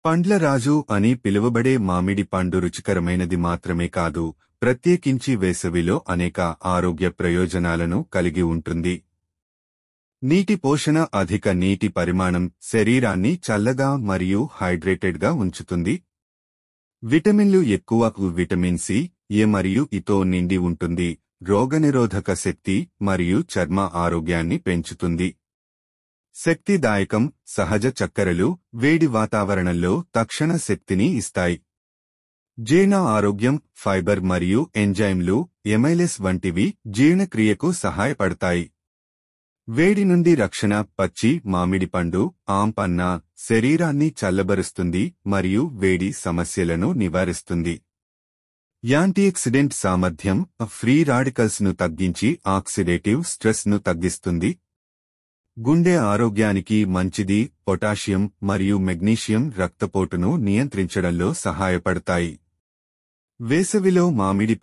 పండ్ల రాజు అని పిలువబడే మామిడి పండు రుచికరమైనది మాత్రమే కాదు, ప్రత్యేకించి వేసవిలో అనేక ఆరోగ్య ప్రయోజనాలను కలిగి ఉంటుంది. నీటి పోషణ. అధిక నీటి పరిమాణం శరీరాన్ని చల్లగా మరియు హైడ్రేటెడ్గా ఉంచుతుంది. విటమిన్లు ఎక్కువ. విటమిన్ సి, ఎ మరియు ఇతో నిండి ఉంటుంది, రోగనిరోధక శక్తి మరియు చర్మ ఆరోగ్యాన్ని పెంచుతుంది. శక్తిదాయకం. సహజ చక్కెరలు వేడి వాతావరణంలో తక్షణ శక్తిని ఇస్తాయి. జీర్ణ ఆరోగ్యం. ఫైబర్ మరియు ఎంజైమ్లు, ఎమైలేస్ వంటివి జీర్ణక్రియకు సహాయపడతాయి. వేడి నుండి రక్షణ. పచ్చి మామిడి పండు ఆంపన్న శరీరాన్ని చల్లబరుస్తుంది మరియు వేడి సమస్యలను నివారిస్తుంది. యాంటీఆక్సిడెంట్ సామర్థ్యం. ఫ్రీ రాడికల్స్ ను తగ్గించి ఆక్సిడేటివ్ స్ట్రెస్ ను తగ్గిస్తుంది. గుండె ఆరోగ్యానికి మంచిది. పొటాషియం మరియు మెగ్నీషియం రక్తపోటును నియంత్రించడంలో సహాయపడతాయి. వేసవిలో మామిడి